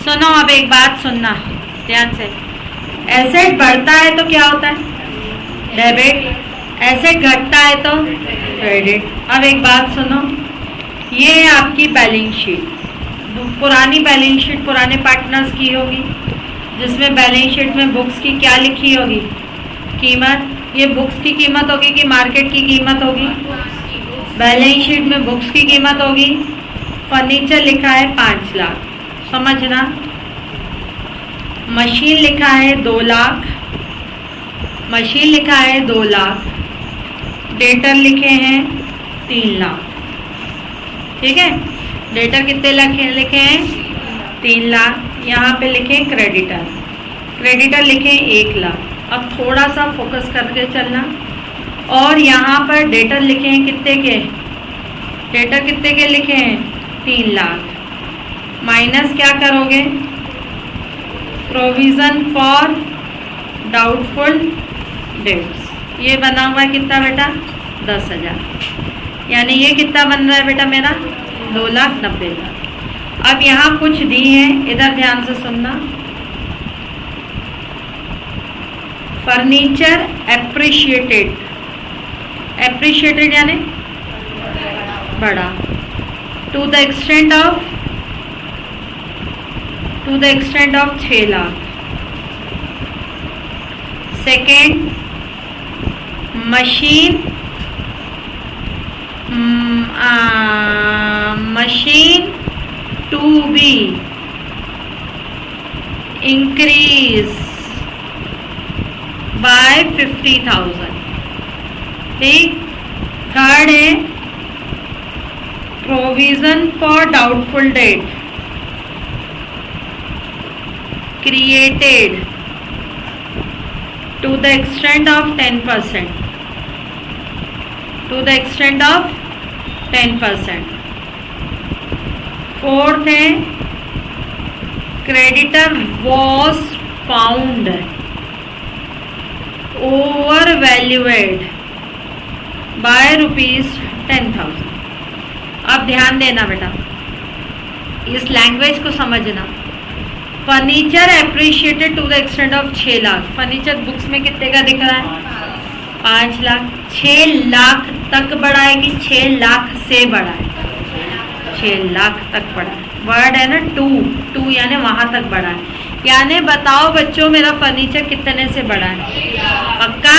सुनो, अब एक बात सुनना ध्यान से। एसेट बढ़ता है तो क्या होता है? डेबिट। एसेट घटता है तो क्रेडिट। अब एक बात सुनो, ये है आपकी बैलेंस शीट। पुरानी बैलेंस शीट पुराने पार्टनर्स की होगी, जिसमें बैलेंस शीट में बुक्स की क्या लिखी होगी? कीमत। ये बुक्स की कीमत होगी कि मार्केट की कीमत होगी? बैलेंस शीट में बुक्स की कीमत होगी। फर्नीचर लिखा है 5 लाख, समझना। मशीन लिखा है 2 लाख, मशीन लिखा है 2 लाख। डेटर लिखे हैं 3 लाख, ठीक है। डेटर कितने लिखे हैं? 3 लाख। यहाँ पे लिखे क्रेडिटर, क्रेडिटर लिखे 1 लाख। अब थोड़ा सा फोकस करके चलना। और यहाँ पर डेटर लिखे हैं कितने के? डेटर कितने के लिखे हैं? 3 लाख। माइनस क्या करोगे? Provision for doubtful debts. ये बना हुआ है कितना बेटा? 10,000। यानी ये कितना बन रहा है बेटा मेरा? 2,90,000। अब यहाँ कुछ दी है, इधर ध्यान से सुनना। फर्नीचर एप्रिशिएटेड, एप्रिशिएटेड यानी बढ़ा। To the extent of 6 lakh. Second, machine to be increase by 50,000। ठीक। थर्ड है provision for doubtful debt created to the extent of 10%, to the extent of 10%। Fourth है creditor was found over valued by ₹10,000। अब ध्यान देना बेटा, इस language को समझना। Furniture appreciated to the extent of 6 lakh. Furniture books में कितने का दिख रहा है? 5 लाख। 6 लाख तक बढ़ा है कि 6 लाख से बढ़ा है? 6 लाख तक बढ़ा है। वर्ड है ना टू यानी वहां तक बढ़ा है। यानी बताओ बच्चों, मेरा फर्नीचर कितने से बढ़ा है? पक्का?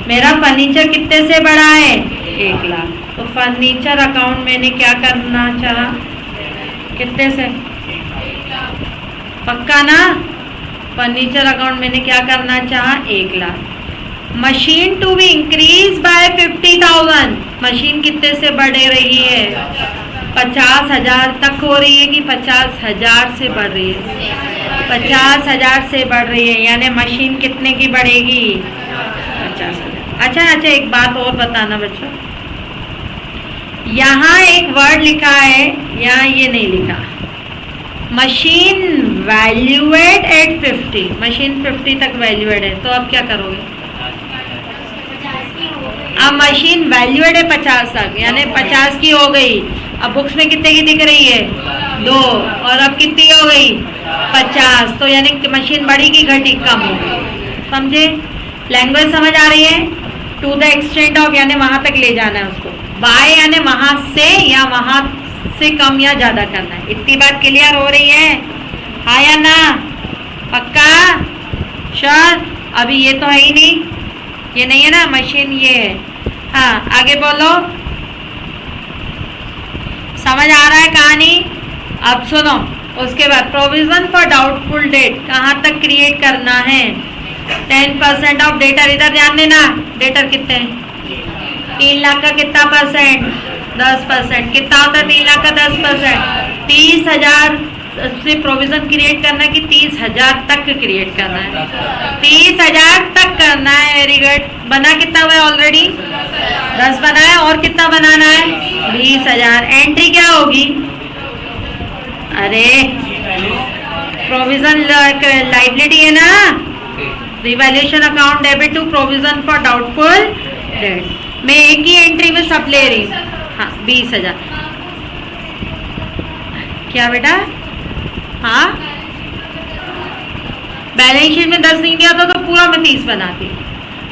मेरा फर्नीचर कितने से बढ़ा है? 1 लाख। तो फर्नीचर अकाउंट मैंने क्या करना चाहा? कितने से? पक्का ना? फर्नीचर अकाउंट मैंने क्या करना चाहा? 1 lakh. Machine to be increase by 50,000। Machine कितने से बढ़ रही है? 50,000 तक हो रही है कि 50,000 से बढ़ रही है? 50,000 से बढ़ रही है। यानी मशीन कितने की बढ़ेगी? 50,000। अच्छा, एक बात और बताना बच्चों, यहाँ एक वर्ड लिखा है, यहाँ ये नहीं लिखा। Machine वैल्यूएड eight 50। मशीन 50 तक वैल्यूएड है, तो अब क्या करोगे? अब मशीन वैल्यूएड है 50 तक, यानी 50 की हो गई। अब बुक्स में कितने की दिख रही है? 2। और अब कितनी हो गई? 50। तो यानी मशीन बढ़ी की घटी? कम हो गई। समझे? लैंग्वेज समझ आ रही है? टू द एक्सटेंट ऑफ यानी वहां तक ले जाना है उसको। बाय यानी वहां से या वहां से कम या ज्यादा करना है। इतनी बात क्लियर हो रही है? हाँ या ना? पक्का? श्योर? अभी ये तो है ही नहीं, ये नहीं है ना, मशीन ये है। हाँ, आगे बोलो। समझ आ रहा है कहानी? अब सुनो, उसके बाद प्रोविजन फॉर डाउटफुल डेट कहाँ तक क्रिएट करना है? 10% ऑफ डेटर। इधर ध्यान देना, डेटर कितने हैं? 3 लाख का कितना परसेंट? 10%। कितना होता है 3 लाख का 10%? 30,000 से प्रोविजन क्रिएट करना है कि 30,000 तक क्रिएट करना है? 30,000 तक करना है। Very good. बना कितना हुआ है ऑलरेडी? 10 बना है। और कितना बनाना है? 20,000। एंट्री क्या होगी? अरे प्रोविजन लाइबिलिटी है ना, revaluation account debit to provision for doubtful debt. मैं एक ही एंट्री में सब ले रही हूँ। हाँ, 20,000। क्या बेटा? हाँ, बैलेंस शीट में 10 नहीं दिया था तो पूरा मैं 30 बनाती।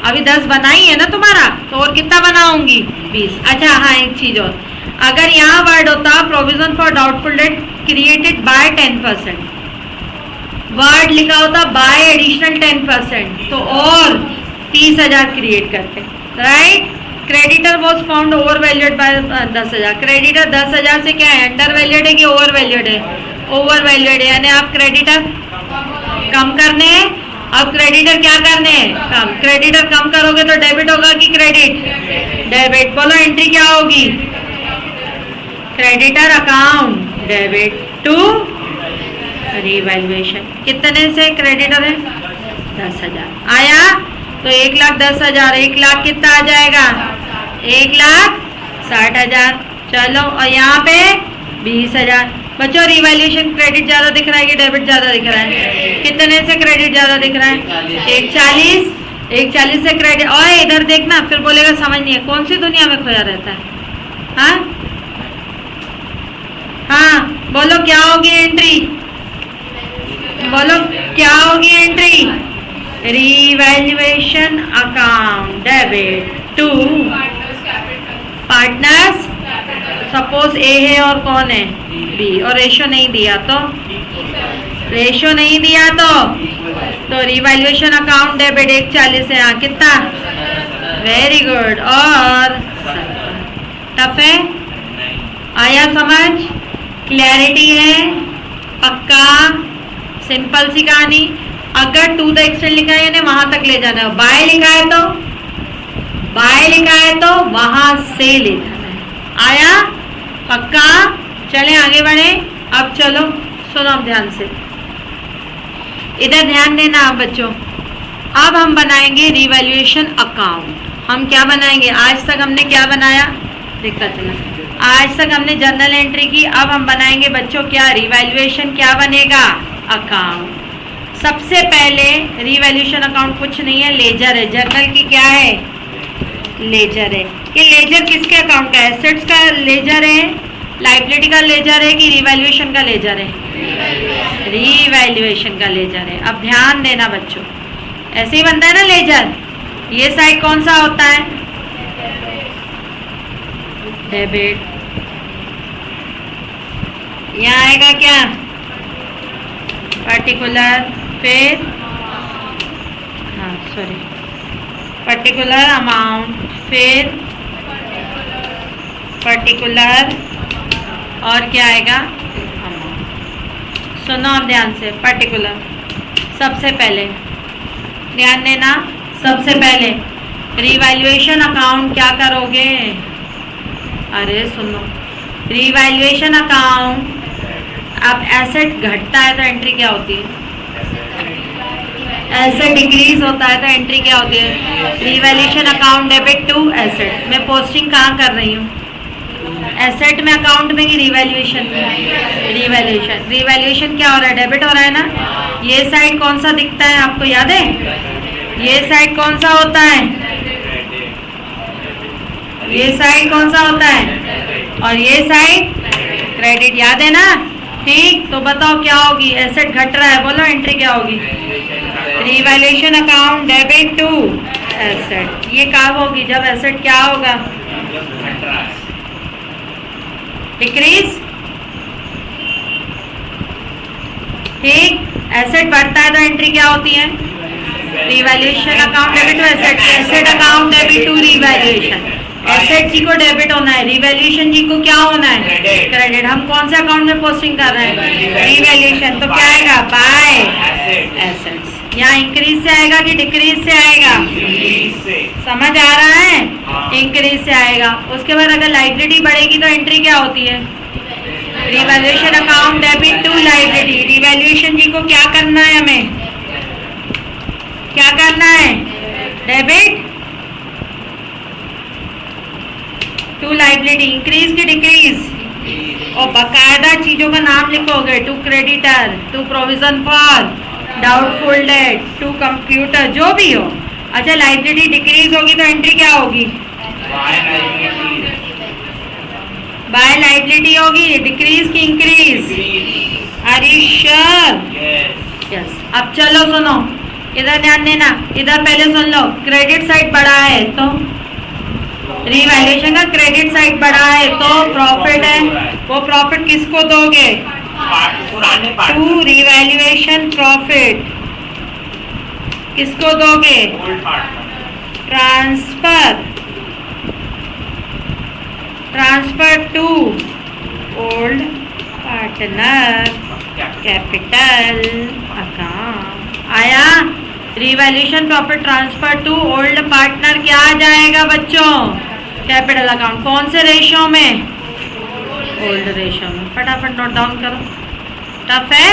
अभी 10 बनाई है ना तुम्हारा, तो और कितना बनाऊंगी? 20। अच्छा हाँ, एक चीज और, अगर यहाँ वर्ड होता provision for doubtful debt created by 10%, word लिखा होता बाय एडिशनल 10%, तो और 30,000 क्रिएट करते, right. Creditor was found over valued bye 10,000। Creditor 10,000 से क्या है, अंडर वैल्यूड है कि ओवर वैल्यूड है? ओवर वैल्यूड है, यानी आप क्रेडिटर कम करने हैं। अब क्रेडिटर क्या करने हैं? कम। क्रेडिटर कम करोगे तो डेबिट होगा कि क्रेडिट? डेबिट। बोलो एंट्री क्या होगी? Creditor account debit to revaluation. कितने से क्रेडिटर है? 10,000 आया, तो 1,10,000, 1 लाख कितना आ जाएगा? 1,60,000। चलो, और यहाँ पे 20,000। बच्चों रिवैल्यूएशन क्रेडिट ज्यादा दिख रहा है कि डेबिट ज्यादा दिख रहा है? कितने से क्रेडिट ज्यादा दिख रहा है? 140। 140 से क्रेडिट। और इधर देखना, फिर बोलेगा समझ नहीं है, कौन सी दुनिया में खोया रहता है? हाँ हाँ, बोलो क्या होगी एंट्री? बोलो क्या होगी entry? Revaluation account debit to partners. Suppose A है और कौन है? बी। और रेशो नहीं दिया तो? रेशो नहीं दिया तो रिवैल्यूएशन अकाउंट डेबिट 140 है। हाँ, कितना? Very good. और टफ है? आया समझ? क्लैरिटी है? पक्का? सिंपल सी कहानी। अगर टू द एक्सटेंट लिखा है यानी वहां तक ले जाना है, बाय लिखा है तो, बाय लिखा है तो वहां से ले जाना है। आया? पक्का? चले आगे बढ़े। अब चलो सुनो ध्यान से, इधर ध्यान देना आप बच्चों। अब हम बनाएंगे रिवैल्यूएशन अकाउंट। हम क्या बनाएंगे? आज तक हमने क्या बनाया? देखता चला। आज तक हमने जर्नल एंट्री की, अब हम बनाएंगे बच्चों क्या? रिवैल्यूएशन क्या बनेगा? अकाउंट। सबसे पहले रिवैल्यूएशन अकाउंट कुछ नहीं है, लेजर है। जर्नल की क्या है? लेजर है। ये लेजर किसके अकाउंट का? एसेट्स का लेजर है, लायबिलिटी का लेजर है कि रिवैल्यूएशन का लेजर है? रिवैल्यूएशन का लेजर है। अब ध्यान देना बच्चों, ऐसे ही बनता है ना लेजर। ये साइड कौन सा होता है? डेबिट। यहाँ आएगा क्या? पर्टिकुलर, फिर हाँ सॉरी पर्टिकुलर अमाउंट, फिर पर्टिकुलर, और क्या आएगा? अमाउंट। सुनो अब ध्यान से, पर्टिकुलर सबसे पहले ध्यान देना। सबसे पहले रिवैल्यूएशन अकाउंट क्या करोगे? अरे सुनो, रिवैल्यूएशन अकाउंट, अब एसेट घटता है तो एंट्री क्या होती है? एसेट डिक्रीज होता है तो एंट्री क्या होती है? Revaluation account debit to asset. मैं पोस्टिंग कहाँ कर रही हूँ? एसेट में, अकाउंट में कि रिवैल्यूएशन में? रिवैल्यूएशन। रिवैल्यूएशन क्या हो रहा है? डेबिट हो रहा है ना। ये साइड कौन सा दिखता है आपको याद है? ये साइड कौन सा होता है? ये साइड कौन सा होता है? और ये साइड क्रेडिट, याद है ना? ठीक, तो बताओ क्या होगी? एसेट घट रहा है, बोलो एंट्री क्या होगी? Revaluation account debit to asset. ये कब होगी? जब एसेट क्या होगा? डिक्रीज। ठीक, एसेट बढ़ता है तो एंट्री क्या होती है? Revaluation account debit to asset. Asset account debit to revaluation. Asset ji को डेबिट होना है, रिवैल्यूएशन जी को क्या होना है? क्रेडिट। हम कौन से अकाउंट में पोस्टिंग कर रहे हैं? रिवैल्यूएशन। तो क्या आएगा? Bye assets. यहाँ इंक्रीज से आएगा कि डिक्रीज से आएगा? समझ आ रहा है? इंक्रीज से आएगा। उसके बाद अगर लायबिलिटी बढ़ेगी तो एंट्री क्या होती है? Revaluation account debit to liability. Revaluation ji को क्या करना है? हमें क्या करना है? Debit to liability. इंक्रीज की डिक्रीज? और बाकायदा चीजों का नाम लिखोगे, to creditor, to provision for doubtful debt, to computer, जो भी हो। अच्छा, लायबिलिटी डिक्रीज होगी तो एंट्री क्या होगी? बाय लायबिलिटी होगी। डिक्रीज की increase? Are you sure? Yes. अब चलो सुनो, इधर ध्यान देना, इधर पहले सुन लो। क्रेडिट साइड बढ़ा है तो रिवैल्यूएशन का क्रेडिट साइड बढ़ा है तो प्रॉफिट है, वो प्रॉफिट किसको दोगे? टू रिवैल्यूएशन प्रॉफिट किसको दोगे? Transfer to old partner capital account. आया? Revaluation profit transfer to old partner क्या आ जाएगा बच्चों? Capital account. कौन से रेशियो में? ओल्ड रेशियो में। फटाफट नोट डाउन करो। टफ है?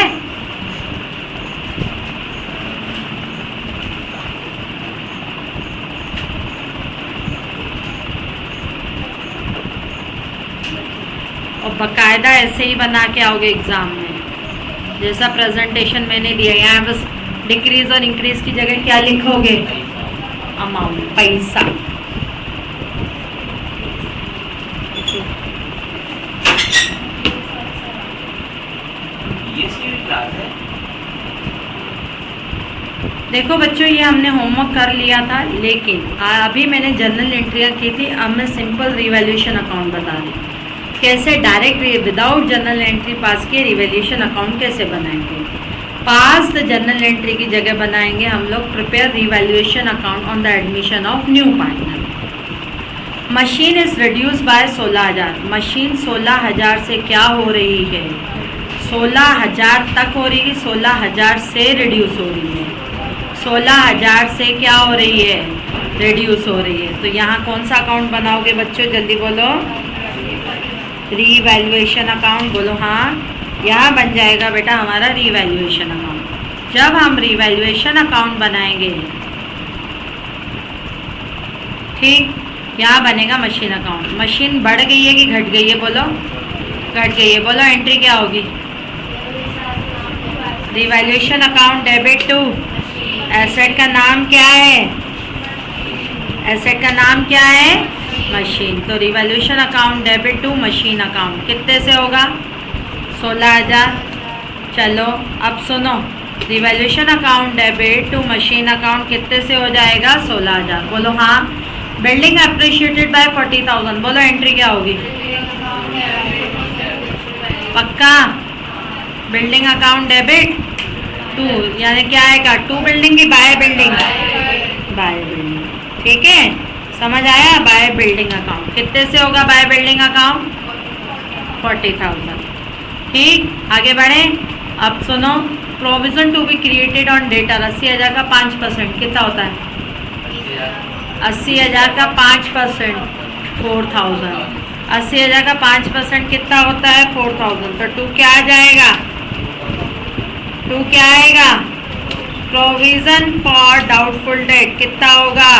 और बकायदा ऐसे ही बना के आओगे एग्जाम में, जैसा प्रेजेंटेशन मैंने दिया। यहाँ बस डिक्रीज और इंक्रीज की जगह क्या लिखोगे? अमाउंट, पैसा। देखो बच्चों, ये हमने होमवर्क कर लिया था, लेकिन अभी मैंने जर्नल एंट्रियाँ की थी। अब मैं सिंपल रिवैल्यूएशन अकाउंट बता रही हूँ, कैसे डायरेक्ट विदाउट जर्नल एंट्री पास किए रिवैल्यूएशन अकाउंट कैसे बनाएंगे। पास द जर्नल एंट्री की जगह बनाएंगे हम लोग prepare revaluation account on the admission of new partner. Machine is reduce by 16,000। Machine 16,000 से क्या हो रही है? 16,000 तक हो रही है, 16,000 से रिड्यूस हो रही है। 16,000 से क्या हो रही है? रिड्यूस हो रही है। तो यहाँ कौन सा अकाउंट बनाओगे बच्चों? जल्दी बोलो। Revaluation account. बोलो हाँ। यहाँ बन जाएगा बेटा हमारा रिवैल्यूएशन अकाउंट। जब हम रिवैल्यूएशन अकाउंट बनाएंगे, ठीक, यहाँ बनेगा मशीन अकाउंट। मशीन बढ़ गई है कि घट गई है? बोलो घट गई है। बोलो एंट्री क्या होगी? Revaluation account debit to asset का नाम क्या है? एसेट का नाम क्या है? मशीन। तो revaluation account debit to machine account कितने से होगा? 16,000। चलो अब सुनो, revaluation account debit to machine account कितने से हो जाएगा? 16,000। बोलो हाँ। Building appreciated by 40,000। बोलो एंट्री क्या होगी? पक्का? बिल्डिंग अकाउंट डेबिट टू, यानी क्या आएगा? टू बिल्डिंग की बाय बिल्डिंग? By building. ठीक है, समझ आया? बाय बिल्डिंग अकाउंट कितने से होगा? By building account 40,000। ठीक, आगे बढ़े। अब सुनो, provision to be created on debtor 80,000 का 5% कितना होता है? 80,000 का 5% 4,000। 80,000 का 5% कितना होता है? 4,000। तो टू क्या आ जाएगा? टू क्या आएगा? प्रोविजन फॉर डाउटफुल डेट कितना होगा?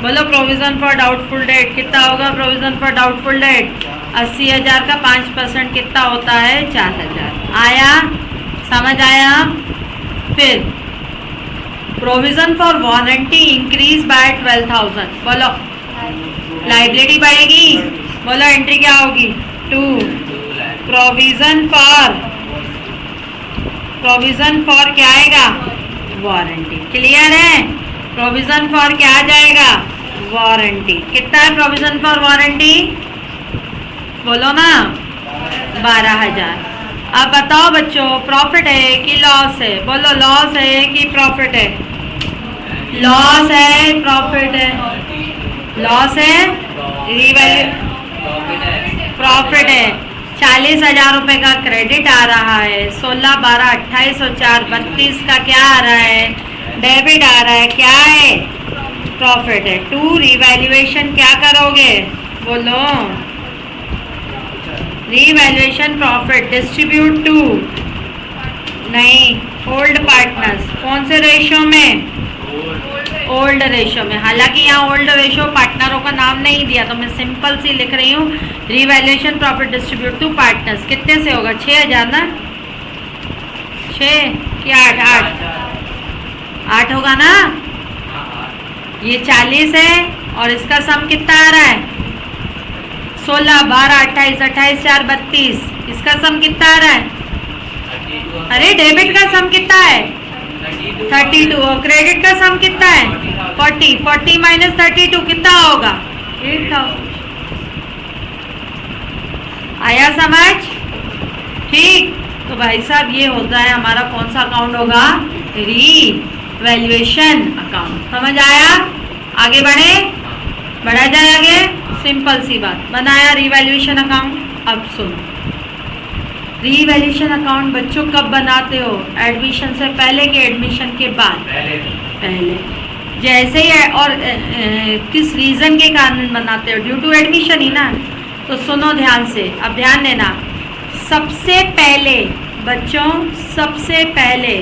बोलो प्रोविजन फॉर डाउटफुल डेट कितना होगा? प्रोविजन फॉर डाउटफुल डेट 80,000 का 5% कितना होता है? 4,000। आया? समझ आया? फिर provision for warranty increase by 12,000। बोलो लाइबिलिटी बढ़ेगी। बोलो एंट्री क्या होगी? टू प्रोविजन फॉर क्या आएगा? वारंटी। क्लियर है? प्रोविजन फॉर क्या आ जाएगा? वारंटी। कितना है प्रोविजन फॉर वारंटी? बोलो ना 12,000। अब बताओ बच्चों, प्रॉफिट है कि लॉस है? बोलो लॉस है कि प्रॉफिट है? लॉस है, प्रॉफिट है? लॉस है, प्रॉफिट है। 40,000 रुपये का क्रेडिट आ रहा है। 16, 12, 28 और 4, 32 का क्या आ रहा है? डेबिट आ रहा है। क्या है? प्रॉफिट है। टू रिवैल्यूएशन क्या करोगे? बोलो रिवैल्यूएशन प्रॉफिट डिस्ट्रीब्यूट टू, नहीं, ओल्ड पार्टनर्स। कौन से रेशियो में? ओल्ड रेशियो में। हालांकि यहाँ ओल्ड रेशियो पार्टनरों का नाम नहीं दिया, तो मैं सिंपल सी लिख रही हूँ revaluation profit distribute to partners. कितने से होगा? 6,000 ना? 6 कि 8? 8 होगा ना? ये 40 है और इसका सम कितना आ रहा है? 16, 12, 28, 28, 4, 32। इसका सम कितना आ रहा है? अरे डेबिट का सम कितना है? 32। और क्रेडिट का सम कितना है? 40। 40 माइनस 32 कितना होगा? 8000। आया समझ? ठीक। तो भाई साहब ये होता है हमारा कौन सा अकाउंट होगा? Revaluation account. समझ आया? आगे बढ़े, बढ़ा जाए आगे। सिंपल सी बात, बनाया रीवैल्यूएशन अकाउंट। अब सुनो, रीवैल्यूएशन अकाउंट बच्चों कब बनाते हो? एडमिशन से पहले कि एडमिशन के बाद? पहले। जैसे ही और किस रीज़न के कारण बनाते हो? ड्यू टू एडमिशन ही ना। तो सुनो ध्यान से, अब ध्यान देना। सबसे पहले बच्चों, सबसे पहले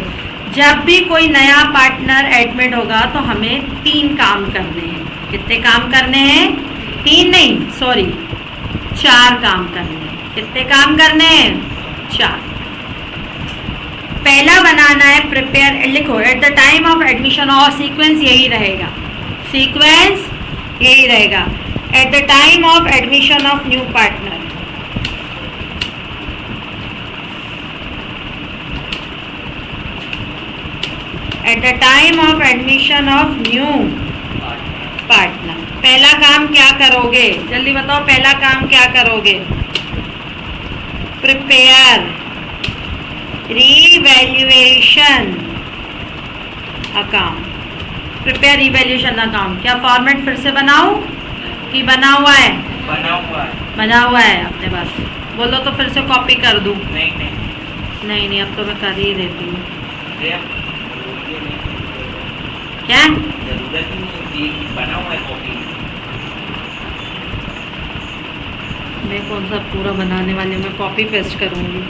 जब भी कोई नया पार्टनर एडमिट होगा तो हमें 3 काम करने हैं। कितने काम करने हैं? 3 नहीं, सॉरी 4 काम करने हैं। कितने काम करने हैं? 4। पहला बनाना है प्रिपेयर, लिखो at the time of admission, और सीक्वेंस यही रहेगा, सीक्वेंस यही रहेगा। At the time of admission of new partner, at the time of admission of new partner पहला काम क्या करोगे? जल्दी बताओ, पहला काम क्या करोगे? Prepare revaluation account. Prepare revaluation account. क्या फॉर्मेट फिर से बनाऊं कि बना हुआ है? बना हुआ है अपने पास। बोलो तो फिर से कॉपी कर दूं? नहीं, अब तो मैं कर ही देती हूँ। क्या बना हुआ है कॉपी? मैं कौन सा पूरा बनाने वाली, मैं कॉपी पेस्ट करूँगी।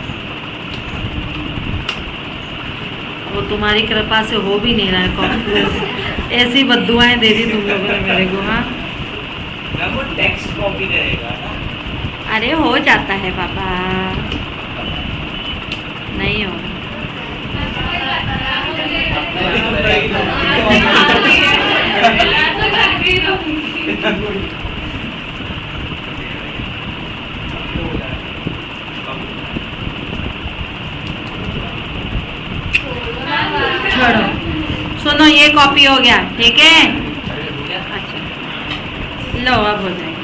वो तुम्हारी कृपा से हो भी नहीं रहा है कॉपी पेस्ट। ऐसी बद्दुआएं दे दी तुम लोगों ने मेरे को। हाँ, वो टेक्स्ट कॉपी करेगा ना। अरे हो जाता है पापा, नहीं हो। छोड़ो, सुनो ये कॉपी हो गया, ठीक है? अच्छा लो अब हो जाएगा।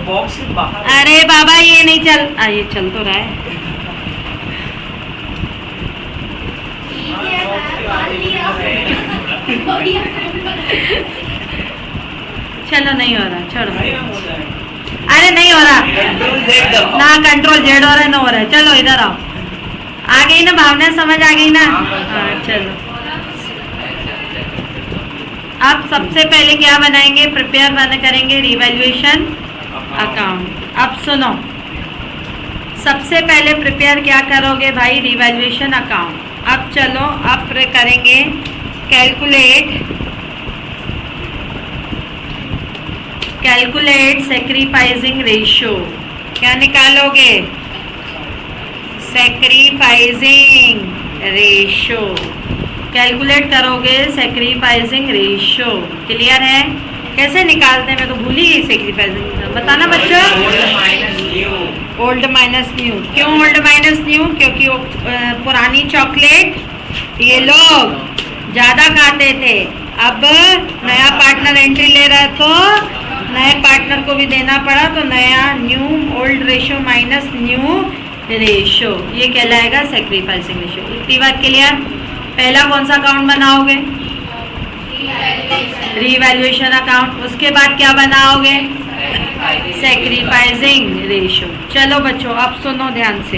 बॉक्स के बाहर। अरे बाबा ये नहीं चल, ये चल तो रहा है। चलो नहीं हो रहा, छोड़ो। अरे नहीं हो रहा ना, कंट्रोल जेड हो रहा है, ना हो रहा है। चलो इधर आओ, आ गई ना भावना, समझ आ गई ना? हाँ चलो। अब सबसे पहले क्या बनाएंगे? प्रिपेयर बना करेंगे रीवैल्यूएशन अकाउंट। अब सुनो, सबसे पहले प्रिपेयर क्या करोगे भाई? Revaluation account. अब चलो, अब करेंगे कैलकुलेट सैक्रिफाइसिंग रेशियो। क्या निकालोगे? सैक्रिफाइसिंग रेशियो कैलकुलेट करोगे। सैक्रिफाइसिंग रेशियो क्लियर है? कैसे निकालते हैं? मैं तो भूल ही गई सैक्रिफाइसिंग। बताना बच्चों। Old minus new. क्यों ओल्ड माइनस न्यू? क्योंकि वो पुरानी चॉकलेट ये लोग ज़्यादा खाते थे। अब नया पार्टनर एंट्री ले रहा है तो नए पार्टनर को भी देना पड़ा, तो नया new old ratio minus new ratio, ये कहलाएगा सैक्रिफाइसिंग रेशियो। इतनी बात क्लियर? पहला कौन सा अकाउंट बनाओगे? Revaluation account. उसके बाद क्या बनाओगे? Sacrificing ratio. चलो बच्चों अब सुनो ध्यान से,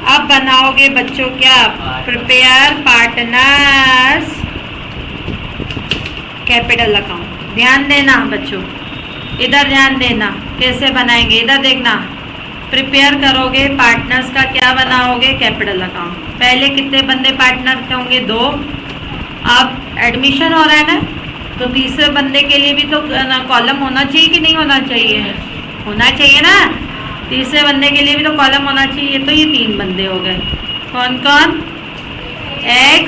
अब बनाओगे बच्चों क्या? Prepare partners capital account. ध्यान देना बच्चों, इधर ध्यान देना, कैसे बनाएंगे इधर देखना। प्रिपेयर करोगे पार्टनर्स का, क्या बनाओगे? Capital account. पहले कितने बंदे पार्टनर होंगे? 2। अब एडमिशन हो रहा है ना, तो तीसरे बंदे के लिए भी तो कॉलम होना चाहिए कि नहीं होना चाहिए? होना चाहिए ना। तीसरे बंदे के लिए भी तो कॉलम होना चाहिए। तो ये 3 बंदे हो गए। कौन कौन? X,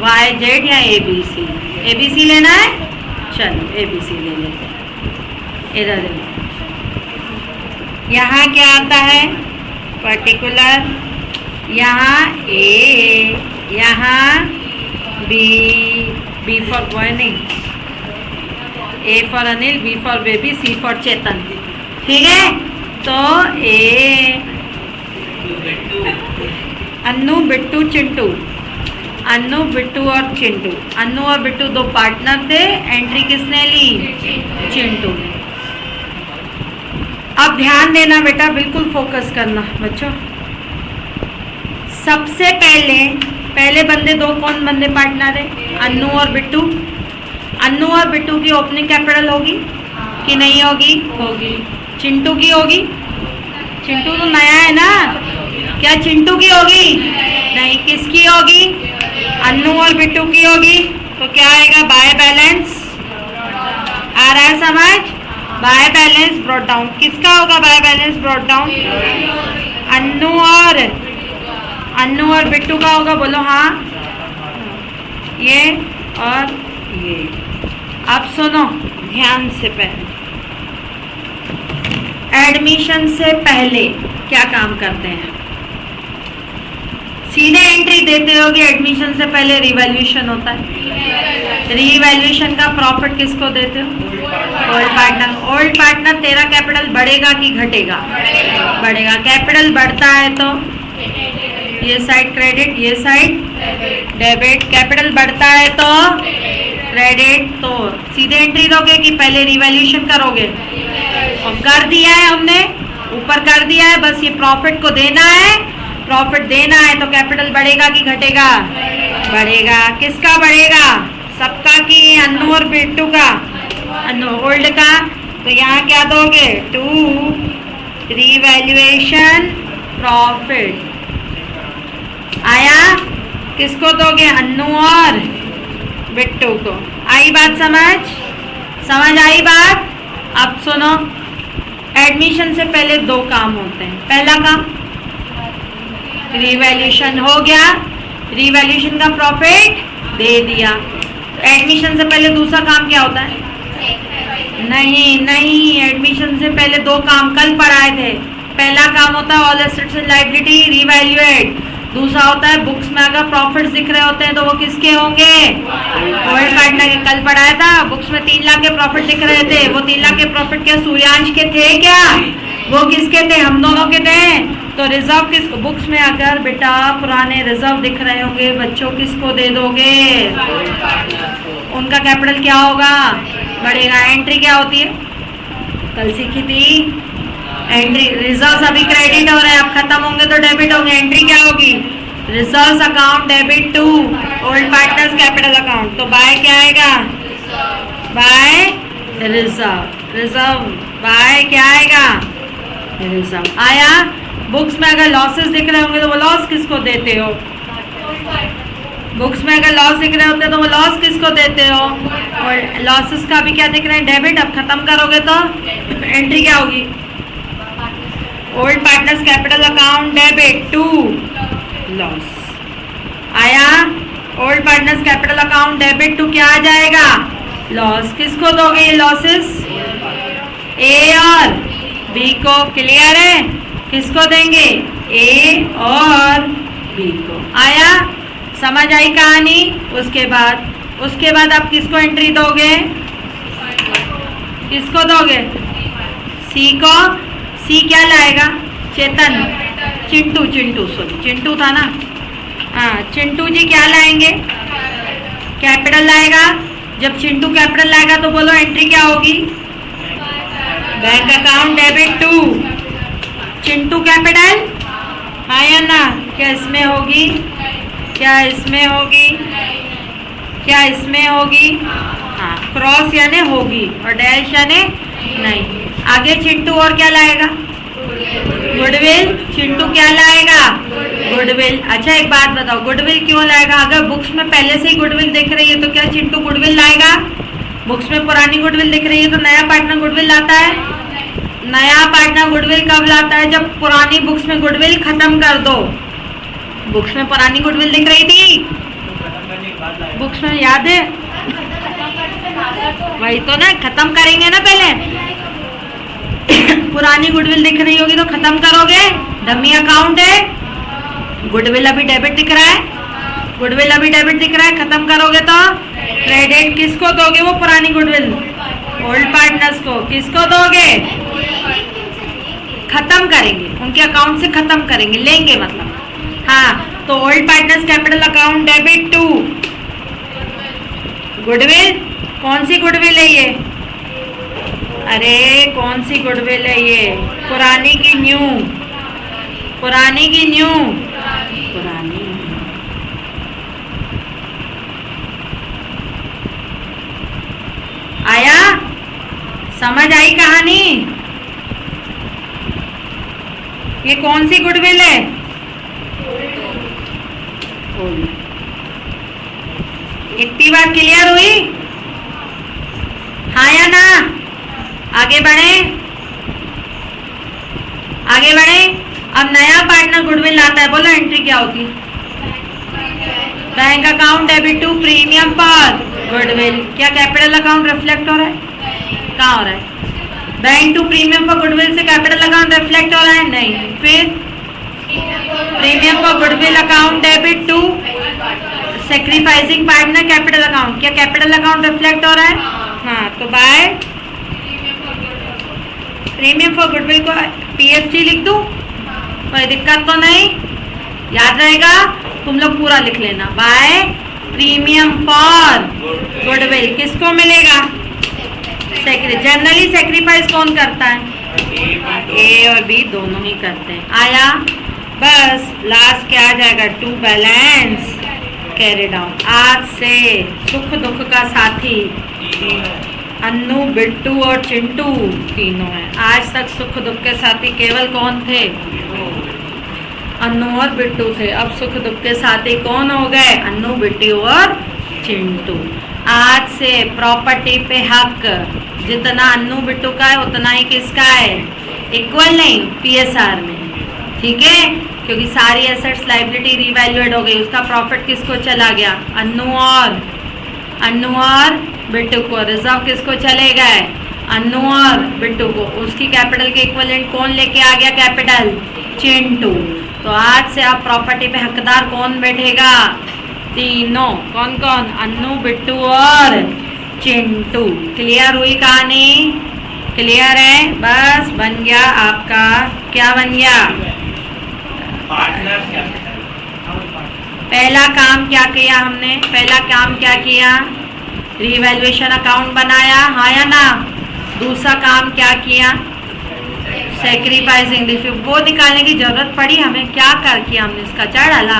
Y, Z या ABC। ABC लेना है, चलो ABC ले लेते हैं। इधर देखो, यहाँ क्या आता है, पर्टिकुलर, यहाँ A, यहाँ B फॉर बॉय नहीं, A for Anil, B for baby, C for Chetan, ठीक है। तो A, अन्नू, बिट्टू, चिंटू, अन्नू, बिट्टू और चिंटू, अन्नू और बिट्टू दो पार्टनर थे, एंट्री किसने ली, चिंटू ने। अब ध्यान देना बेटा, बिल्कुल फोकस करना बच्चों। सबसे पहले बंदे दो कौन बंदे पार्टनर है, अन्नू और बिट्टू। अन्नू और बिट्टू की ओपनिंग कैपिटल होगी कि नहीं होगी, होगी। चिंटू की होगी, चिंटू तो नया है ना, क्या चिंटू की होगी, नहीं, किसकी होगी, अन्नू और बिट्टू की होगी। तो क्या आएगा, बाय बैलेंस, आ रहा है समझ, बाय बैलेंस ब्रॉट डाउन, किसका होगा by balance brought down, Annu और बिट्टू का होगा, बोलो हाँ, ये और ये। अब सुनो ध्यान से, पहले एडमिशन से पहले क्या काम करते हैं, सीधे एंट्री देते होगे, एडमिशन से पहले रिवैल्यूएशन होता है। रिवैल्यूएशन का प्रॉफिट किसको देते हो, ओल्ड पार्टनर। ओल्ड पार्टनर तेरा कैपिटल बढ़ेगा कि घटेगा, बढ़ेगा। कैपिटल बढ़ता है तो ये साइड क्रेडिट, ये साइड डेबिट। कैपिटल बढ़ता है तो क्रेडिट, तो सीधे एंट्री दोगे कि पहले रिवैल्यूएशन करोगे, और कर दिया है हमने, ऊपर कर दिया है, बस ये प्रॉफिट को देना है, प्रॉफिट देना है। तो कैपिटल बढ़ेगा कि घटेगा, बढ़ेगा। किसका बढ़ेगा, सबका कि अन्नू और बिट्टू का, अन्नू ओल्ड का। तो यहाँ क्या दोगे, टू रिवैल्यूएशन प्रॉफिट आया, किसको दोगे, अन्नू और बिट्टू को। आई बात समझ आई बात। अब सुनो, एडमिशन से पहले दो काम होते हैं। पहला काम रिवैल्यूएशन हो गया, रिवैल्यूएशन का प्रॉफिट दे दिया। एडमिशन से पहले दूसरा काम क्या होता है, नहीं, एडमिशन से पहले दो काम कल पढ़ाए थे। पहला काम होता है ऑल एसेट्स एंड लायबिलिटी रिवैल्यूएट, दूसरा होता है बुक्स में अगर प्रॉफिट्स दिख रहे होते हैं तो वो किसके होंगे, ओल्ड पार्टनर के। कल पढ़ाया था, बुक्स में 3 लाख के प्रॉफिट दिख रहे थे, वो 3 लाख के प्रॉफिट क्या सूर्यांश के थे क्या, वो किसके थे, हम दोनों के थे। तो रिजर्व किसको, बुक्स में अगर बेटा पुराने रिजर्व दिख रहे होंगे बच्चों, किसको दे दोगे, उनका कैपिटल क्या होगा, बढ़ेगा। एंट्री क्या होती है, कल सीखी थी एंट्री, रिजर्व्स अभी क्रेडिट हो रहे हैं, अब खत्म होंगे तो डेबिट होंगे। एंट्री क्या होगी, reserves account debit to old partners capital account. तो बाय क्या आएगा, बाय रिजर्व, बाय क्या आएगा, रिजर्व आया। बुक्स में अगर लॉसेस दिख रहे होंगे तो वो लॉस किसको देते हो, बुक्स में अगर लॉस दिख रहे होते हैं तो वो लॉस किसको देते हो, और लॉसेस का भी क्या दिख रहे हैं, डेबिट। अब खत्म करोगे तो एंट्री क्या होगी, old partners capital account debit to loss आया। Old partners capital account debit to क्या आ जाएगा, लॉस। किसको दोगे ये लॉसेस, ए और बी को। क्लियर है, किसको देंगे, ए और बी को। आया, समझ आई कहानी। उसके बाद आप किसको एंट्री दोगे, किसको दोगे, सी को। सी क्या लाएगा, चेतन, चिंटू था ना, हाँ चिंटू जी क्या लाएंगे, कैपिटल लाएगा। जब चिंटू कैपिटल लाएगा तो बोलो एंट्री क्या होगी, bank account debit to Chintu capital, हाँ या ना। क्या इसमें होगी, क्या इसमें होगी, क्या इसमें होगी, हाँ क्रॉस यानी होगी और डैश यानी नहीं। आगे चिंटू और क्या लाएगा, गुडविल। चिंटू क्या लाएगा, गुडविल। अच्छा एक बात बताओ, गुडविल क्यों लाएगा, अगर बुक्स में पहले से ही गुडविल दिख रही है तो क्या चिंटू गुडविल लाएगा, बुक्स में पुरानी गुडविल दिख रही है तो नया पार्टनर गुडविल लाता है। नया पार्टनर गुडविल कब लाता है, जब पुरानी बुक्स में गुडविल खत्म कर दो। बुक्स में पुरानी गुडविल दिख रही थी, बुक्स में याद है वही तो ना, खत्म करेंगे ना पहले। पुरानी गुडविल दिख रही होगी तो खत्म करोगे, डमी अकाउंट है। गुडविल अभी डेबिट दिख रहा है, गुडविल अभी डेबिट दिख रहा है, खत्म करोगे तो क्रेडिट किसको दोगे? वो पुरानी गुडविल ओल्ड पार्टनर्स को। किसको दोगे? खत्म करेंगे, उनके अकाउंट से खत्म करेंगे, लेंगे मतलब। हाँ, तो old partners capital account debit to goodwill. कौन सी गुडविल है ये? अरे कौन सी गुडविल है ये? पुरानी की न्यू? पुरानी की न्यू? पुरानी। आया? समझ आई कहानी? ये कौन सी गुडविल है? इतनी बात क्लियर हुई? हाँ या ना? आगे बढ़े, आगे बढ़े। अब नया पार्टनर गुडविल आता है, बोलो एंट्री क्या होगी? Bank account debit to premium पर गुडविल। क्या कैपिटल अकाउंट रिफ्लेक्ट हो रहा है? कहाँ हो रहा है? बैंक टू प्रीमियम पर गुडविल से कैपिटल अकाउंट रिफ्लेक्ट हो रहा है? नहीं। फिर प्रीमियम पर goodwill account debit to sacrificing partner capital account. क्या कैपिटल अकाउंट रिफ्लेक्ट हो रहा है? हाँ, तो बाय प्रीमियम फॉर गुडविल को पीएफजी लिख दूं, कोई दिक्कत तो नहीं? याद रहेगा? तुम लोग पूरा लिख लेना। बाय प्रीमियम फॉर गुडविल किसको मिलेगा? जनरली सेक्रीफाइस कौन करता है? ए और बी दोनों ही करते हैं। आया? बस लास्ट क्या आ जाएगा? To balance carry down. आज से सुख दुख का साथी अन्नू, बिट्टू और चिंटू तीनों हैं। आज तक सुख दुख के साथी केवल कौन थे? अन्नू और बिट्टू थे। अब सुख दुख के साथी कौन हो गए? अन्नू, बिट्टू और चिंटू। आज से प्रॉपर्टी पे हक जितना अन्नू बिट्टू का है उतना ही किसका है? इक्वल नहीं, पीएसआर में। ठीक है, क्योंकि सारी एसेट्स लायबिलिटी रीवैल्यूएट हो गई। उसका प्रॉफिट किसको चला गया? अन्नू और बिट्टू को। रिजर्व किसको चले गए? अन्नू और बिट्टू को। उसकी कैपिटल के इक्विवेलेंट कौन लेके आ गया? कैपिटल चिंटू। तो आज से आप प्रॉपर्टी पे हकदार कौन बैठेगा? तीनों। कौन कौन? अन्नू, बिट्टू और चिंटू। क्लियर हुई कहानी? क्लियर है? बस बन गया आपका, क्या बन गया? पहला काम क्या किया हमने? पहला काम क्या किया? रीवैल्यूएशन अकाउंट बनाया, हाँ या ना? दूसरा काम क्या किया? Sacrificing defeat. वो निकालने की जरूरत पड़ी हमें? क्या कर किया हमने? इसका क्या डाला?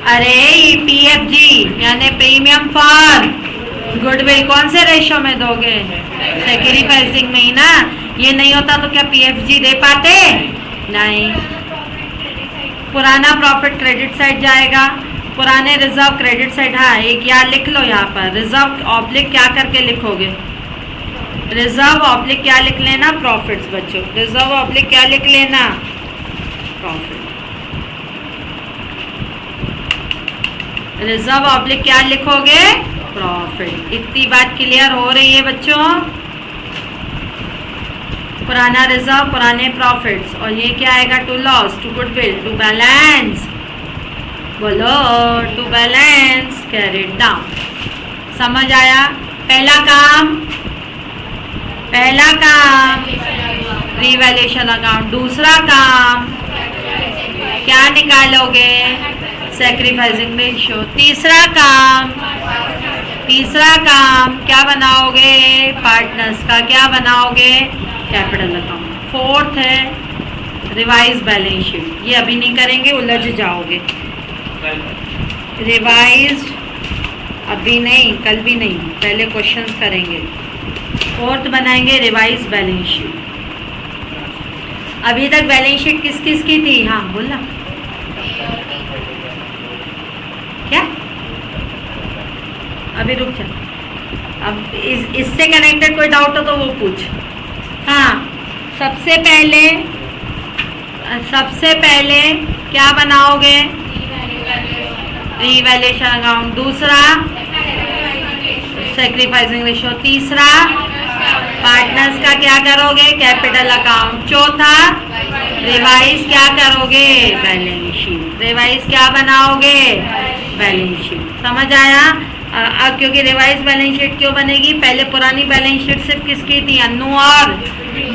अरे ये पीएफजी यानी प्रीमियम फॉर गुडविल कौन से रेशो में दोगे? सेक्रीफाइसिंग में ही ना। ये नहीं होता तो क्या पीएफजी दे पाते? नहीं। पुराना प्रॉफिट क्रेडिट साइड जाएगा, पुराने रिजर्व क्रेडिट साइड। हाँ, एक यार लिख लो यहाँ पर, रिजर्व ऑब्लिक क्या करके लिखोगे? रिजर्व ऑब्लिक क्या लिख लेना? प्रॉफिट्स बच्चों। रिजर्व ऑब्लिक क्या लिख लेना? प्रॉफिट। रिजर्व ऑब्लिक क्या लिखोगे? प्रॉफिट। इतनी बात क्लियर हो रही है बच्चों? पुराना रिजर्व, पुराने प्रॉफिट्स, और ये क्या आएगा? To loss, to goodwill, to balance. बोलो, टू बैलेंस कैरिड डाउन। समझ आया? पहला काम रीवैल्यूएशन अकाउंट। दूसरा काम क्या निकालोगे? Sacrificing ratio. तीसरा काम क्या बनाओगे? पार्टनर्स का क्या बनाओगे? Capital account. फोर्थ है रिवाइज बैलेंस शीट। ये अभी नहीं करेंगे, उलझ जाओगे। रिवाइज अभी नहीं, कल भी नहीं, पहले क्वेश्चंस करेंगे। फोर्थ बनाएंगे रिवाइज बैलेंस शीट। अभी तक बैलेंस शीट किस किस की थी? हाँ बोलना। क्या? अभी रुक जा, अब इससे कनेक्टेड कोई डाउट हो तो वो पूछ। हाँ, सबसे पहले क्या बनाओगे? Revaluation account. दूसरा सेक्रीफाइसिंग रेशियो। तीसरा, पार्टनर्स का क्या करोगे, कैपिटल अकाउंट। चौथा, रिवाइज क्या करोगे, बैलेंस शीट। रिवाइज क्या बनाओगे, बैलेंस शीट। समझ आया? अब क्योंकि रिवाइज बैलेंस शीट क्यों बनेगी, पहले पुरानी बैलेंस शीट सिर्फ किसकी थी, अन्नू और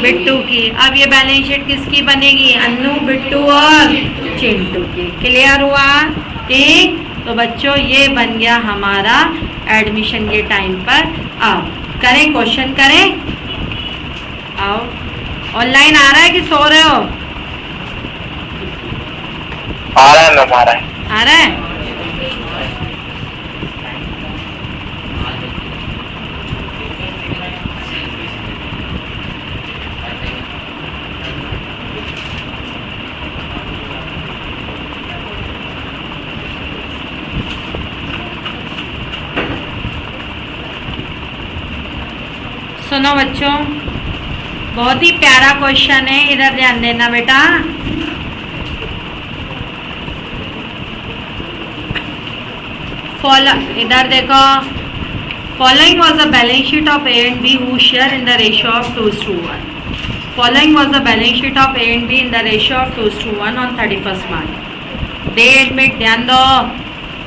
बिट्टू की। अब ये बैलेंस शीट किसकी बनेगी, अन्नू, बिट्टू और चिंटू की। क्लियर हुआ? ठीक। तो बच्चों ये बन गया हमारा एडमिशन के टाइम पर। अब करें क्वेश्चन, करें। आओ, ऑनलाइन आ रहा है कि सो रहे हो? आ रहा है मैम, आ रहा है। आ रहा है। सुनो बच्चों, बहुत ही प्यारा क्वेश्चन है, इधर ध्यान देना बेटा। इधर देखो, following was the balance sheet of A and B who share in the ratio of 2:1। Following was the balance sheet of A and B in the ratio of 2:1 on 31st March। They admit, ध्यान दो,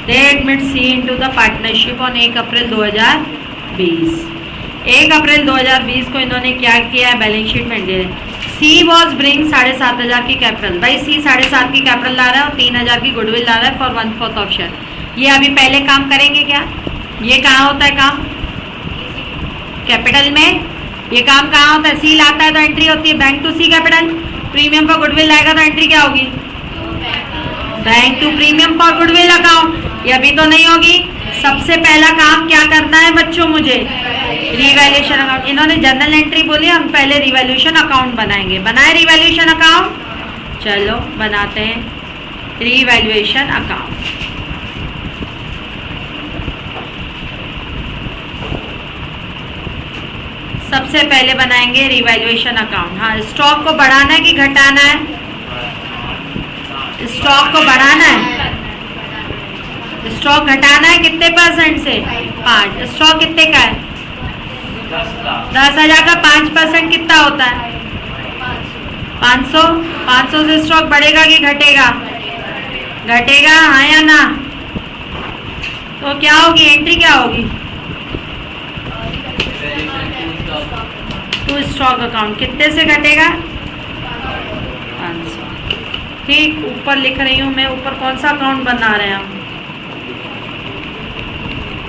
they admit C into the partnership on 1 अप्रैल 2020। 1 अप्रैल 2020 को इन्होंने क्या किया है, balance sheet में दे रहे। सी was bring 7,500 की कैपिटल। भाई सी 7,500 की कैपिटल ला रहा है और 3,000 की गुडविल ला रहा है फॉर 1/4 ऑफ शेयर। ये अभी पहले काम करेंगे क्या? ये कहाँ होता है काम, कैपिटल में। ये काम कहाँ होता है, सी लाता है तो एंट्री होती है bank to C capital. Premium पर गुडविल लाएगा तो एंट्री क्या होगी, bank to premium for goodwill account. ये अभी तो नहीं होगी। सबसे पहला काम क्या करना है बच्चों, मुझे रिवैल्यूएशन अकाउंट। इन्होंने जनरल एंट्री बोली, हम पहले रिवैल्यूएशन अकाउंट बनाएंगे। बनाए रिवैल्यूएशन अकाउंट, चलो बनाते हैं रिवैल्यूएशन अकाउंट। सबसे पहले बनाएंगे रिवैल्यूएशन अकाउंट। हाँ, स्टॉक को बढ़ाना है कि घटाना है, स्टॉक को बढ़ाना है, स्टॉक घटाना है कितने परसेंट से, 5। स्टॉक कितने का है, 10,000 का 5% कितना होता है, 500। 500 से स्टॉक बढ़ेगा कि घटेगा, घटेगा, हाँ या ना। तो क्या होगी एंट्री, क्या होगी, टू स्टॉक अकाउंट। कितने से घटेगा, 500। ठीक, ऊपर लिख रही हूँ मैं, ऊपर कौन सा अकाउंट बना रहे हैं हम,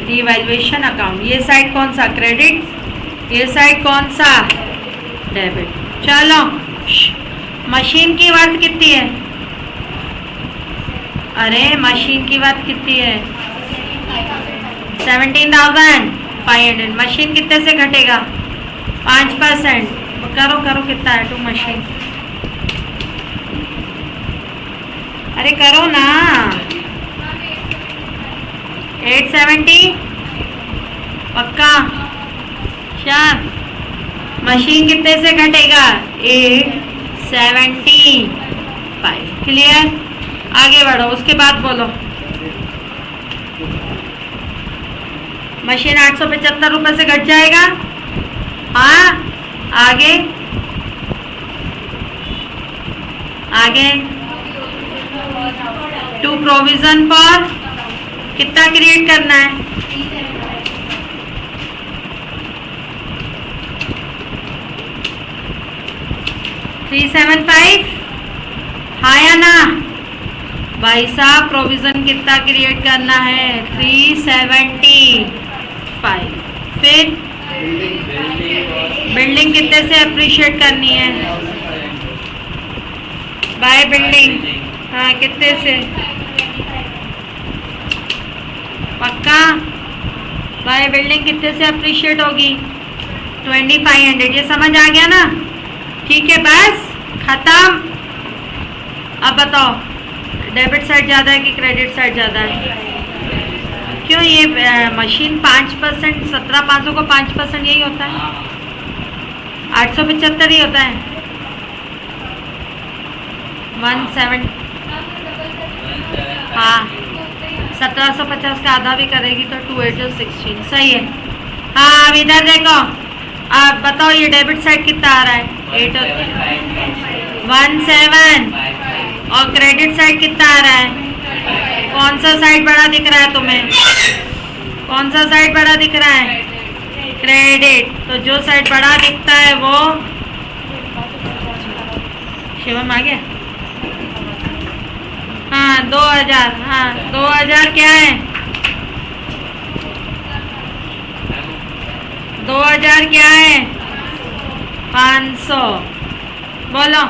रिवैल्यूएशन अकाउंट। ये साइड कौन सा, क्रेडिट, ये साइड कौन सा, डेबिट। चलो, मशीन की वर्थ कितनी है, अरे मशीन की वर्थ कितनी है, 17,500। मशीन कितने से घटेगा, 5%। करो करो, कितना है टू मशीन, अरे करो ना, 870 पक्का। चार, मशीन कितने से घटेगा, 875। क्लियर, आगे बढ़ो, उसके बाद बोलो। मशीन 875 रुपये से घट जाएगा, हाँ। आगे आगे, टू प्रोविजन फॉर कितना क्रिएट करना है, 375, हाँ या ना भाई साहब। प्रोविजन कितना क्रिएट करना है, 375। फिर बिल्डिंग कितने से अप्रिशिएट करनी है, बाय बिल्डिंग, हाँ कितने से, पक्का। बाय बिल्डिंग कितने से अप्रिशिएट होगी, 2500। ये समझ आ गया ना, ठीक है, बस खत्म। अब बताओ डेबिट साइड ज़्यादा है कि क्रेडिट साइड ज़्यादा है, क्यों? ये मशीन 5%, 17,500 को 5% यही होता है, 875 ही होता है, 17। हाँ, 1750 का आधा भी करेगी तो 2 8 16, सही है। हाँ अब इधर देखो, अब बताओ ये डेबिट साइड कितना आ रहा है? 8 17 और क्रेडिट साइड कितना आ रहा है? कौन सा साइड बड़ा दिख रहा है तुम्हें? कौन सा साइड बड़ा दिख रहा है? क्रेडिट। तो जो साइड बड़ा दिखता है वो शिवम आ गया। हाँ 2000, हाँ 2000 क्या है? 2000 क्या है? 500। बोलो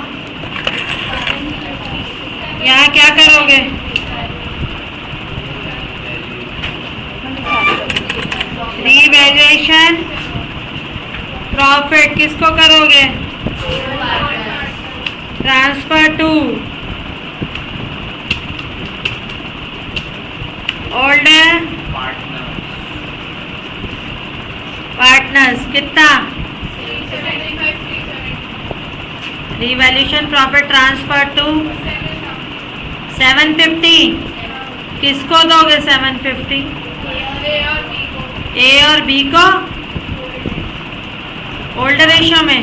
यहाँ क्या करोगे? रीवैल्यूएशन प्रॉफिट किसको करोगे? Transfer to older partners. कितना? Revaluation profit transfer to 750। किसको दोगे 750? ए और बी को ओल्डर रेशियो में।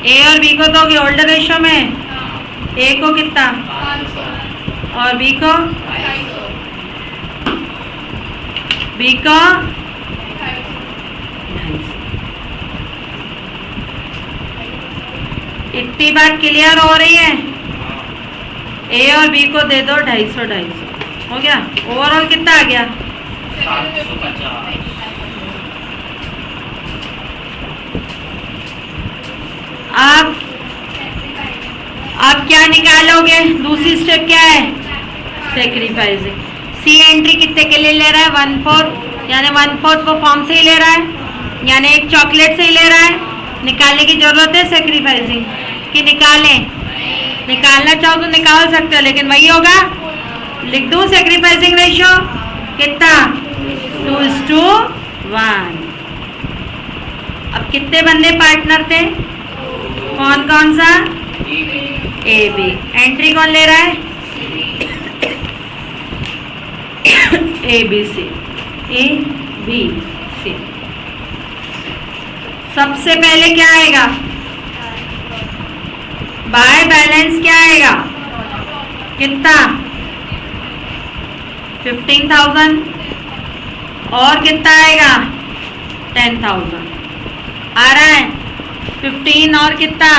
ए और बी को दोगे ओल्डर रेशियो में। ए को कितना और बी को? बी को इतनी बात क्लियर हो रही है? ए और बी को दे दो 250 250। हो गया। ओवरऑल कितना आ गया? 750। आप क्या निकालोगे? दूसरी स्टेप क्या है? सेक्रीफाइसिंग। सी एंट्री कितने के लिए ले रहा है? 1/4, यानी 1/4 वो फॉर्म से ही ले रहा है, यानी एक चॉकलेट से ही ले रहा है। निकालने की जरूरत है सेक्रीफाइसिंग कि निकालें? निकालना चाहो तो निकाल सकते हो, लेकिन वही होगा। लिख दूं सेक्रीफाइसिंग रेशियो कितना? 2:1। अब कितने बंदे पार्टनर थे? कौन कौन सा? A B. एंट्री कौन ले रहा है? A B C. A B C. सबसे पहले क्या आएगा? बाय बैलेंस क्या आएगा? कितना? 15,000। और कितना आएगा? 10,000 आ रहा है। 15 और कितना?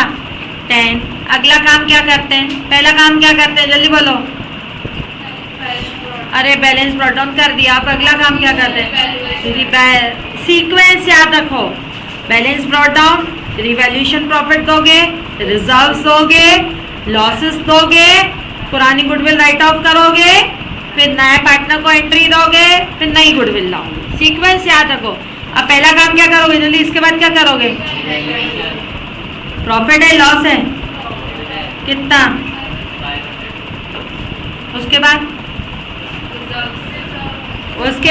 10। अगला काम क्या करते हैं? पहला काम क्या करते हैं? जल्दी बोलो। अरे बैलेंस ब्रॉट डाउन कर दिया। आप अगला काम क्या करते हैं? सीक्वेंस याद रखो। Balance brought down, revaluation profit दोगे, रिजर्व्स दोगे, लॉसेस दोगे, पुरानी गुडविल राइट ऑफ करोगे, फिर नए पार्टनर को एंट्री दोगे, फिर नई गुडविल लाओगे। सीक्वेंस याद रखो। अब पहला काम क्या करोगे जल्दी? इसके बाद क्या करोगे? प्रॉफिट है लॉस है? कितना? उसके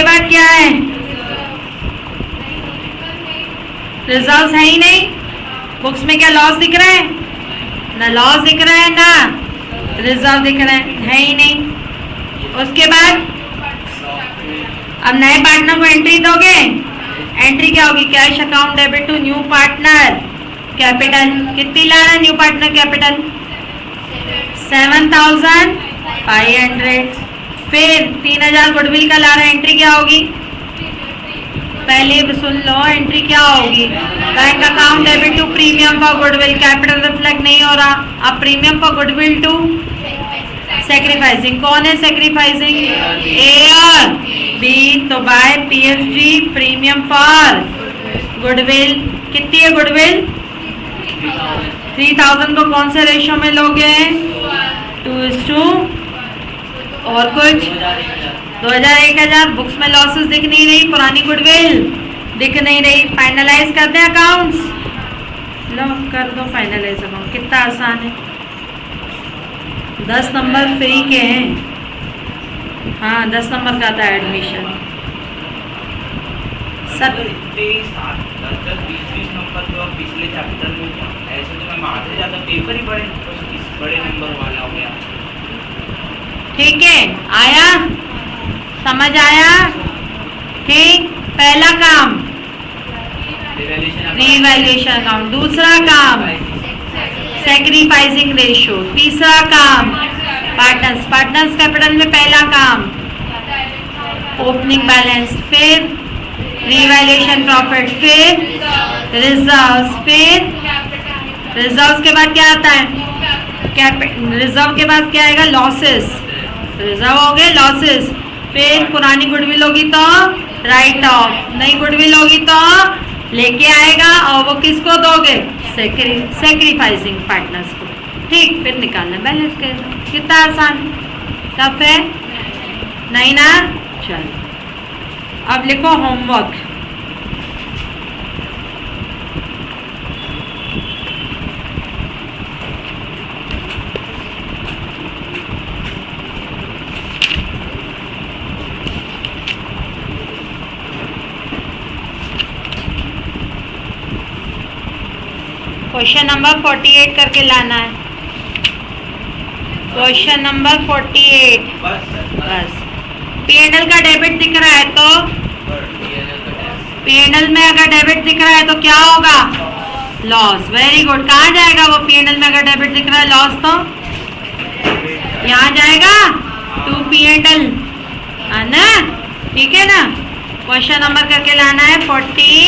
बाद क्या है? रिजर्व्स है ही नहीं। बुक्स में क्या लॉस दिख रहा है? ना लॉस दिख रहा है ना रिजर्व दिख रहा है ही नहीं। उसके बाद अब नए पार्टनर को एंट्री दोगे। एंट्री क्या होगी? Cash account debit to new partner capital. कितनी ला रहा है न्यू पार्टनर कैपिटल? 7,500। फिर 3,000 गुडविल का ला रहा है। एंट्री क्या होगी? पहले सुन लो। एंट्री क्या होगी? Bank account debit to premium for goodwill. Capital reflect नहीं हो रहा। अब premium for goodwill to sacrificing. कौन है सेक्रीफाइसिंग? ए और बी। तो by PFG premium for goodwill. कितनी है गुडविल? 3,000 को कौन से रेशियो में लोगे? 2:1। और कुछ? 2000 1000। बुक्स में लॉसेस दिख नहीं रही, पुरानी गुडविल दिख नहीं रही। फाइनलाइज करते हैं अकाउंट्स। लो कर दो फाइनलाइज अकाउंट। कितना आसान है। 10 नंबर फ्री के हैं। हाँ 10 नंबर का था एडमिशन। सब 10-20 नंबर तो पिछले चैप्टर में ऐसे तो मैं मारते जाता पेपर ही बड़े नंबर वाला हो गया। ठीक है, आया? समझ आया? ठीक। पहला काम रिवैल्यूएशन रीवैल्यूएशन अकाउंट, दूसरा काम सैक्रिफाइसिंग रेशियो, तीसरा काम पार्टनर्स कैपिटल में पहला काम ओपनिंग बैलेंस, फिर रीवैल्यूएशन प्रॉफिट, फिर रिजर्व्स, फिर रिजर्व्स के बाद क्या आता है, रिजर्व के बाद क्या आएगा, लॉसेस, रिजर्व हो गए लॉसेस, फिर पुरानी गुडविल होगी तो राइट ऑफ, नई गुडविल होगी तो लेके आएगा और वो किसको दोगे, सैक्रिफाइसिंग पार्टनर्स को। ठीक, फिर निकालना बैलेंस कर, कितना आसान, टफ है नहीं ना। चलो अब लिखो होमवर्क। क्वेश्चन नंबर 48 करके लाना है, क्वेश्चन नंबर 48। बस P&L का डेबिट दिख रहा है तो P&L में अगर डेबिट दिख रहा है तो क्या होगा, लॉस। वेरी गुड, कहाँ जाएगा वो P&L में अगर डेबिट दिख रहा है लॉस तो यहाँ जाएगा टू P&L, है ना, ठीक है ना। क्वेश्चन नंबर करके लाना है 48।